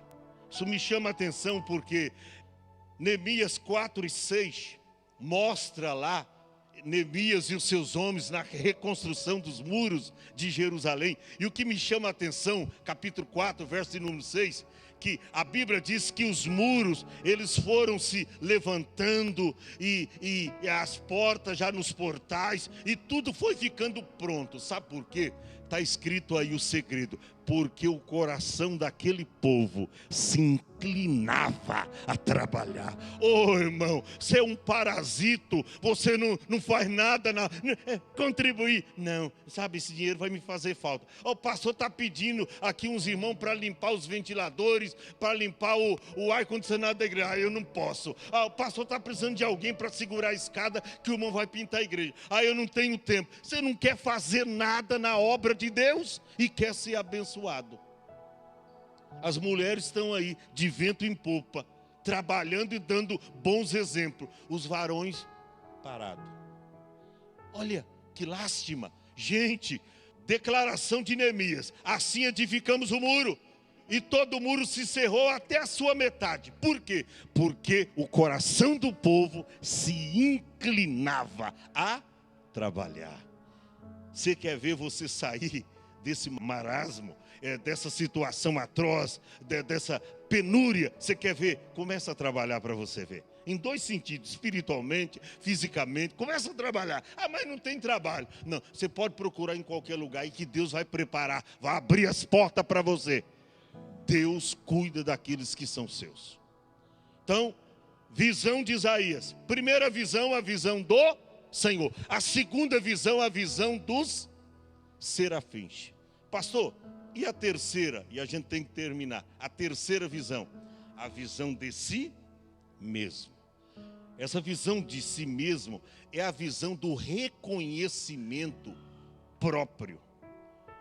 Isso me chama a atenção porque Neemias 4:6 mostra lá Neemias e os seus homens na reconstrução dos muros de Jerusalém. E o que me chama a atenção, capítulo 4, verso de número 6, que a Bíblia diz que os muros, eles foram se levantando e as portas já nos portais, e tudo foi ficando pronto. Sabe por quê? Está escrito aí o segredo. Porque o coração daquele povo se inclinava a trabalhar. Oh, irmão, você é um parasito, você não faz nada, contribuir. Não, sabe, esse dinheiro vai me fazer falta. O pastor está pedindo aqui uns irmãos para limpar os ventiladores, para limpar o ar-condicionado da igreja. Eu não posso. O pastor está precisando de alguém para segurar a escada, que o irmão vai pintar a igreja. Eu não tenho tempo. Você não quer fazer nada na obra de Deus e quer ser abençoado. As mulheres estão aí de vento em popa, trabalhando e dando bons exemplos. Os varões parados. Olha que lástima. Gente, declaração de Neemias: assim edificamos o muro, e todo o muro se cerrou até a sua metade. Por quê? Porque o coração do povo se inclinava a trabalhar. Você quer ver você sair desse marasmo? dessa situação atroz, dessa penúria, você quer ver? Começa a trabalhar para você ver. Em dois sentidos, espiritualmente, fisicamente, começa a trabalhar. Ah, mas não tem trabalho. Não, você pode procurar em qualquer lugar e que Deus vai preparar, vai abrir as portas para você. Deus cuida daqueles que são seus. Então, visão de Isaías. Primeira visão, a visão do Senhor. A segunda visão, a visão dos serafins. Pastor, e a terceira? E a gente tem que terminar. A terceira visão, a visão de si mesmo. Essa visão de si mesmo é a visão do reconhecimento próprio.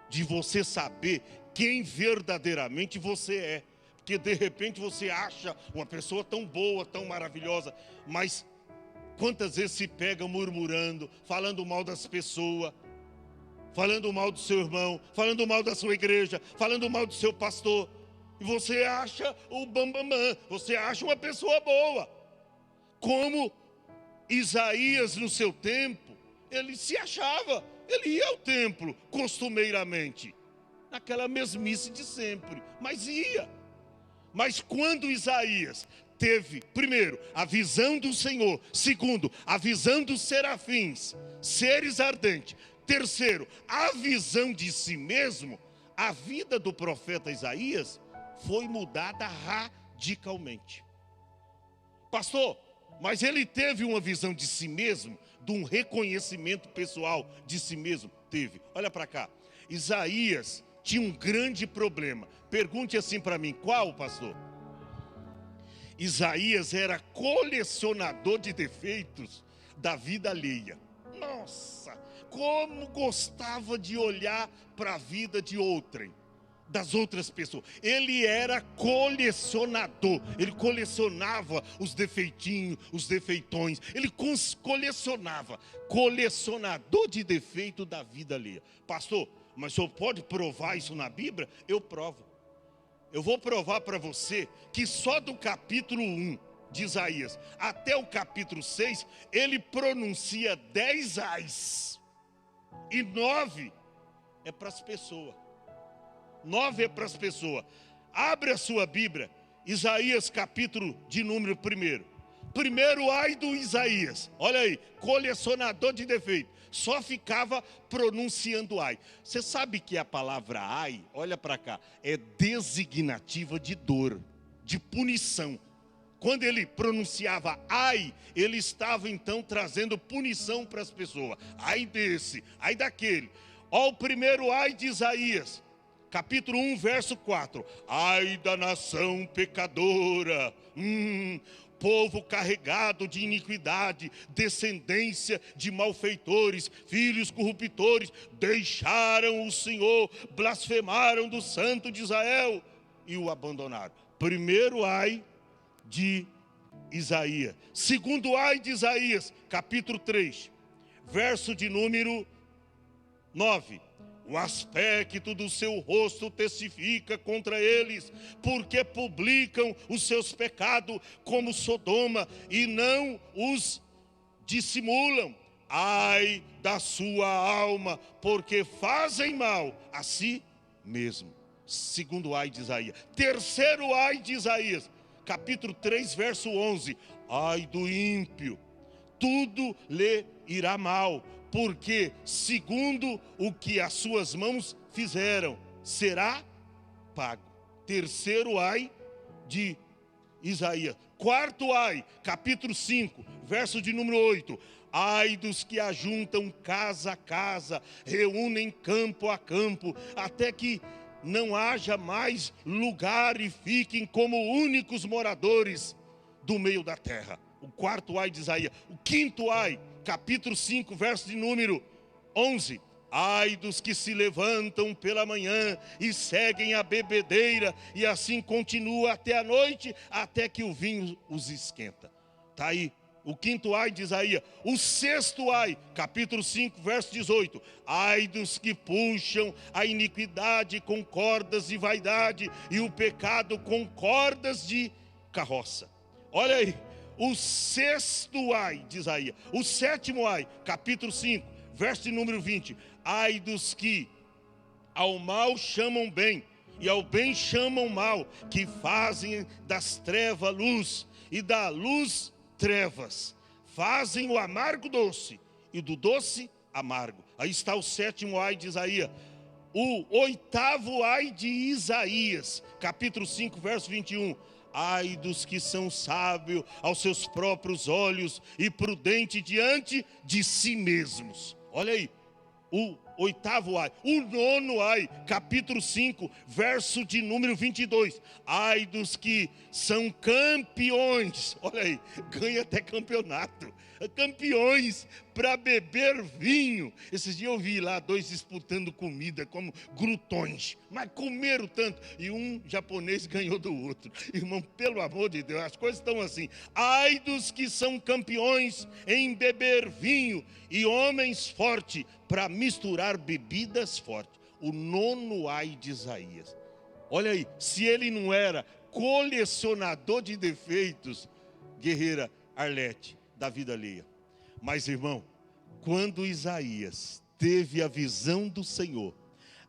De você saber quem verdadeiramente você é. Porque de repente você acha uma pessoa tão boa, tão maravilhosa, mas quantas vezes se pega murmurando, falando mal das pessoas, falando mal do seu irmão, falando mal da sua igreja, falando mal do seu pastor, e você acha o bambambam, você acha uma pessoa boa. Como Isaías no seu tempo, ele se achava, ele ia ao templo costumeiramente, naquela mesmice de sempre, mas ia. Mas quando Isaías teve, primeiro, a visão do Senhor, segundo, a visão dos serafins, seres ardentes, terceiro, a visão de si mesmo, a vida do profeta Isaías foi mudada radicalmente. Pastor, mas ele teve uma visão de si mesmo, de um reconhecimento pessoal de si mesmo? Teve. Olha para cá, Isaías tinha um grande problema. Pergunte assim para mim, qual, pastor? Isaías era colecionador de defeitos da vida alheia. Nossa, como gostava de olhar para a vida de outrem, das outras pessoas. Ele era colecionador, ele colecionava os defeitinhos, os defeitões, ele colecionador de defeito da vida alheia. Pastor, mas o senhor pode provar isso na Bíblia? Eu provo. Eu vou provar para você que só do capítulo 1 de Isaías até o capítulo 6, ele pronuncia 10 ais. E 9 é para as pessoas. 9 é para as pessoas. Abre a sua Bíblia, Isaías capítulo de número 1. Primeiro ai do Isaías. Olha aí, colecionador de defeito. Só ficava pronunciando ai. Você sabe que a palavra ai, olha para cá, é designativa de dor, de punição. Quando ele pronunciava ai, ele estava então trazendo punição para as pessoas. Ai desse, ai daquele. Ó, o primeiro ai de Isaías, capítulo 1, verso 4. Ai da nação pecadora, povo carregado de iniquidade, descendência de malfeitores, filhos corruptores, deixaram o Senhor, blasfemaram do Santo de Israel e o abandonaram. Primeiro ai de Isaías. Segundo ai de Isaías, capítulo 3, verso de número 9. O aspecto do seu rosto testifica contra eles, porque publicam os seus pecados como Sodoma e não os dissimulam. Ai da sua alma, porque fazem mal a si mesmo. Segundo ai de Isaías. Terceiro ai de Isaías, capítulo 3, verso 11. Ai do ímpio, tudo lhe irá mal, porque segundo o que as suas mãos fizeram, será pago. Terceiro ai de Isaías. Quarto ai, capítulo 5, verso de número 8. Ai dos que ajuntam casa a casa, reúnem campo a campo, até que não haja mais lugar e fiquem como únicos moradores do meio da terra. O quarto ai de Isaías. O quinto ai, capítulo 5, verso de número 11. Ai dos que se levantam pela manhã e seguem a bebedeira, e assim continua até a noite, até que o vinho os esquenta. Está aí o quinto ai de Isaías. O sexto ai, capítulo 5, verso 18. Ai dos que puxam a iniquidade com cordas de vaidade, e o pecado com cordas de carroça. Olha aí. O sexto ai de Isaías. O sétimo ai, capítulo 5, verso de número 20. Ai dos que ao mal chamam bem, e ao bem chamam mal, que fazem das trevas luz e da luz trevas, fazem o amargo doce e do doce amargo. Aí está o 7º ai de Isaías. O 8º ai de Isaías, capítulo 5, verso 21. Ai dos que são sábios aos seus próprios olhos e prudentes diante de si mesmos. Olha aí, o 8º ai. O 9º ai, capítulo 5, verso de número 22. Ai dos que são campeões. Olha aí, ganha até campeonato. Campeões para beber vinho. Esses dias eu vi lá 2 disputando comida como glutões, mas comeram tanto, e um japonês ganhou do outro. Irmão, pelo amor de Deus, as coisas estão assim. Ai dos que são campeões em beber vinho, e homens fortes para misturar bebidas fortes. O 9º ai de Isaías. Olha aí, se ele não era colecionador de defeitos, guerreira Arlete da vida alheia. Mas, irmão, quando Isaías teve a visão do Senhor,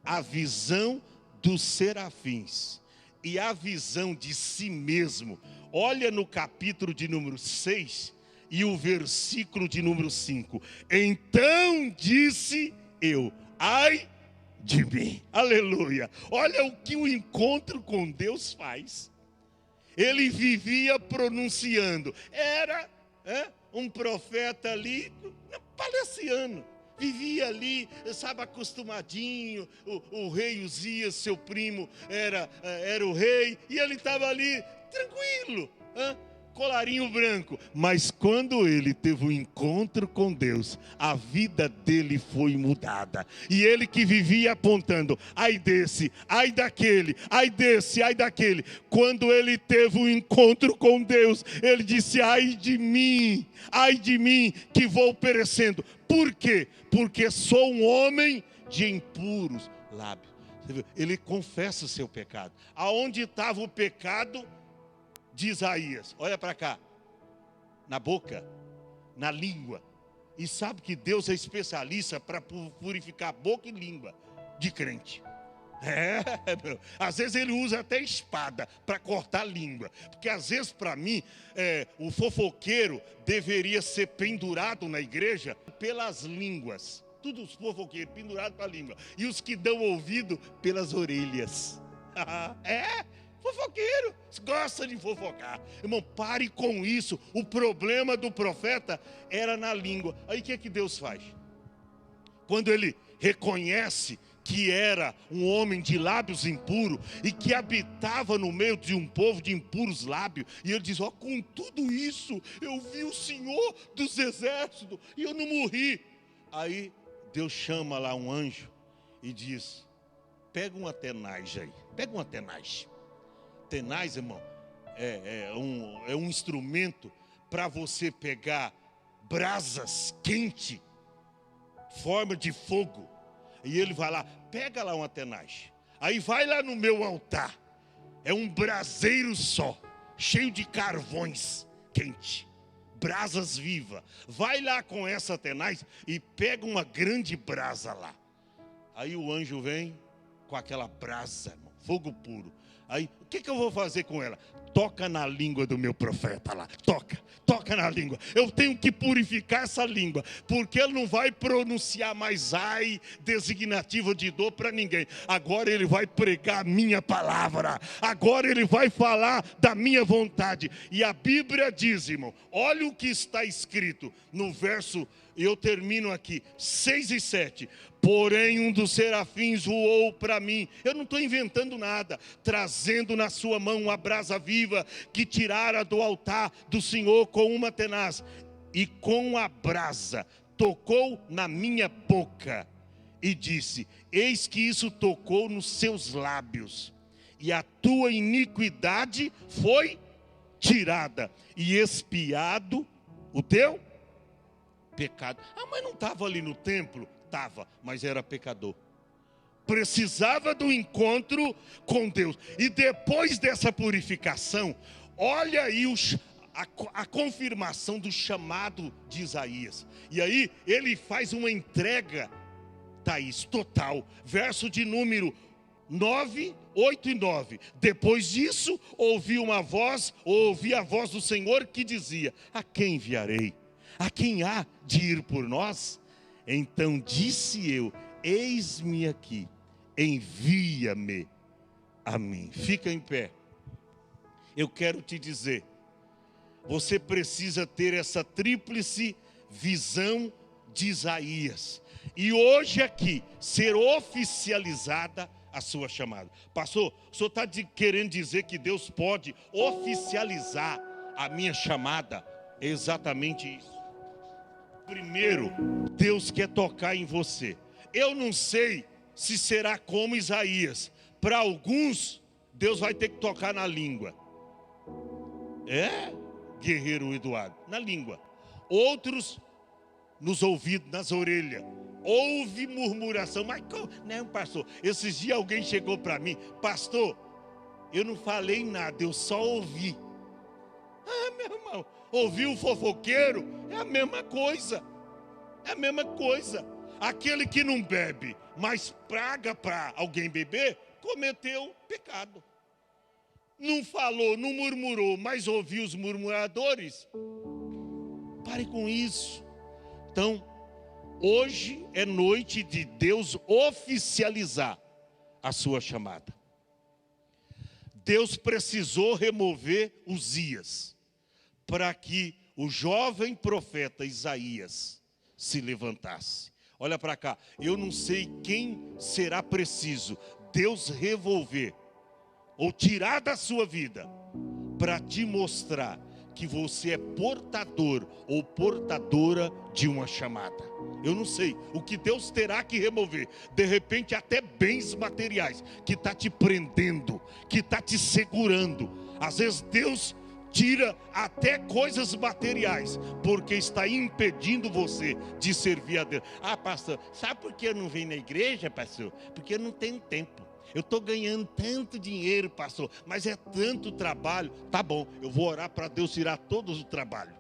a visão dos serafins e a visão de si mesmo, olha no capítulo de número 6 e o versículo de número 5. Então disse eu, ai de mim. Aleluia. Olha o que o encontro com Deus faz. Ele vivia pronunciando. Era um profeta ali, palenciano, vivia ali, sabe, acostumadinho. O rei Uzias, seu primo, era o rei, e ele estava ali, tranquilo, colarinho branco. Mas quando ele teve um encontro com Deus, a vida dele foi mudada. E ele que vivia apontando, ai desse, ai daquele, ai desse, ai daquele. Quando ele teve um encontro com Deus, ele disse, ai de mim que vou perecendo. Por quê? Porque sou um homem de impuros lábios. Ele confessa o seu pecado. Aonde estava o pecado de Isaías? Olha para cá, na boca, na língua. E sabe que Deus é especialista para purificar boca e língua de crente. Meu. Às vezes ele usa até espada para cortar a língua. Porque às vezes para mim, o fofoqueiro deveria ser pendurado na igreja pelas línguas. Todos os fofoqueiros pendurados para a língua. E os que dão ouvido pelas orelhas. Fofoqueiro, gosta de fofocar. Irmão, pare com isso. O problema do profeta era na língua. Aí o que é que Deus faz? Quando ele reconhece que era um homem de lábios impuros e que habitava no meio de um povo de impuros lábios, e ele diz, com tudo isso, eu vi o Senhor dos exércitos e eu não morri. Aí Deus chama lá um anjo e diz, pega uma tenaz aí, pega uma tenaz. Tenaz, irmão, é um instrumento para você pegar brasas quentes, forma de fogo. E ele vai lá, pega lá uma tenaz. Aí vai lá no meu altar. É um braseiro só, cheio de carvões quente, brasas vivas. Vai lá com essa tenaz e pega uma grande brasa lá. Aí o anjo vem com aquela brasa, irmão, fogo puro. Aí, o que eu vou fazer com ela? Toca na língua do meu profeta lá. Toca na língua. Eu tenho que purificar essa língua, porque ele não vai pronunciar mais ai designativo de dor para ninguém. Agora ele vai pregar a minha palavra. Agora ele vai falar da minha vontade. E a Bíblia diz, irmão, olha o que está escrito no verso, eu termino aqui, 6 e 7. Porém um dos serafins voou para mim. Eu não estou inventando nada. Trazendo na sua mão uma brasa viva que tirara do altar do Senhor com uma tenaz. E com a brasa tocou na minha boca. E disse, eis que isso tocou nos seus lábios. E a tua iniquidade foi tirada. E expiado o teu pecado. Mas não estava ali no templo? Estava, mas era pecador. Precisava do encontro com Deus. E depois dessa purificação, olha aí a confirmação do chamado de Isaías. E aí ele faz uma entrega, Thaís, total. Verso de número 9, 8 e 9. Depois disso, ouvi a voz do Senhor que dizia: a quem enviarei? A quem há de ir por nós? Então disse eu: eis-me aqui, envia-me a mim. Fica em pé. Eu quero te dizer, você precisa ter essa tríplice visão de Isaías. E hoje aqui, ser oficializada a sua chamada. Pastor, o senhor está querendo dizer que Deus pode oficializar a minha chamada? É exatamente isso. Primeiro, Deus quer tocar em você. Eu não sei se será como Isaías. Para alguns, Deus vai ter que tocar na língua. Guerreiro Eduardo, na língua. Outros, nos ouvidos, nas orelhas. Houve murmuração. Mas não, pastor, esses dias alguém chegou para mim: pastor, eu não falei nada, eu só ouvi. Meu irmão, ouvir o fofoqueiro é a mesma coisa. É a mesma coisa. Aquele que não bebe, mas praga para alguém beber, cometeu pecado. Não falou, não murmurou, mas ouviu os murmuradores. Pare com isso. Então, hoje é noite de Deus oficializar a sua chamada. Deus precisou remover Uzias para que o jovem profeta Isaías se levantasse. Olha para cá, eu não sei quem será preciso Deus revolver ou tirar da sua vida para te mostrar que você é portador ou portadora de uma chamada. Eu não sei o que Deus terá que remover. De repente até bens materiais que está te prendendo, que está te segurando. Às vezes Deus tira até coisas materiais, porque está impedindo você de servir a Deus. Ah, pastor, sabe por que eu não venho na igreja, pastor? Porque eu não tenho tempo. Eu estou ganhando tanto dinheiro, pastor, mas é tanto trabalho. Tá bom, eu vou orar para Deus tirar todo o trabalho.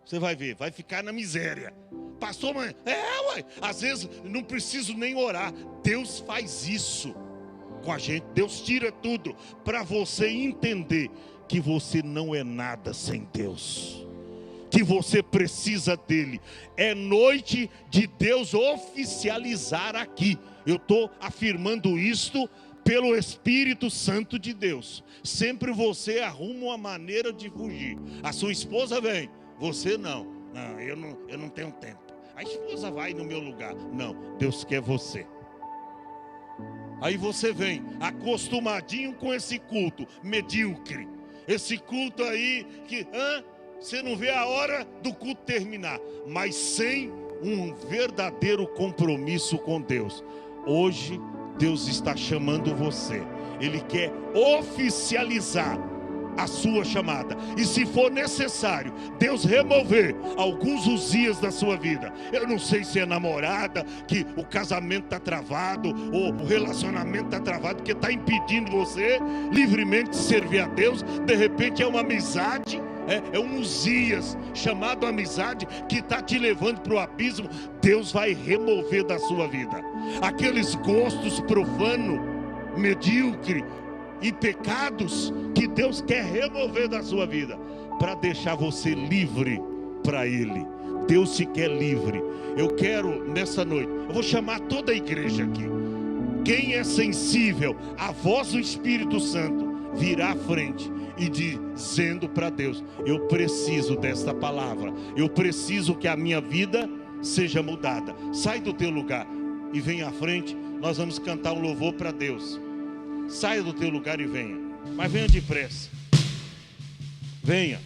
Você vai ver, vai ficar na miséria. Pastor, mas às vezes não preciso nem orar. Deus faz isso com a gente. Deus tira tudo para você entender que você não é nada sem Deus, que você precisa dele. É noite de Deus oficializar aqui. Eu estou afirmando isto pelo Espírito Santo de Deus. Sempre você arruma uma maneira de fugir. A sua esposa vem, você não. Não, eu não tenho tempo. A esposa vai no meu lugar. Não, Deus quer você. Aí você vem acostumadinho com esse culto medíocre. Esse culto aí que você não vê a hora do culto terminar, mas sem um verdadeiro compromisso com Deus. Hoje Deus está chamando você. Ele quer oficializar a sua chamada. E se for necessário Deus remover alguns Uzias da sua vida, eu não sei se é namorada, que o casamento está travado, ou o relacionamento está travado, que está impedindo você livremente de servir a Deus. De repente é uma amizade, é um Uzias chamado amizade que está te levando para o abismo. Deus vai remover da sua vida aqueles gostos profanos, medíocres e pecados que Deus quer remover da sua vida, para deixar você livre para Ele. Deus te quer livre. Eu quero nessa noite, eu vou chamar toda a igreja aqui. Quem é sensível à voz do Espírito Santo, virá à frente e dizendo para Deus: eu preciso desta palavra, eu preciso que a minha vida seja mudada. Sai do teu lugar e vem à frente. Nós vamos cantar um louvor para Deus. Saia do teu lugar e venha, mas venha depressa. Venha.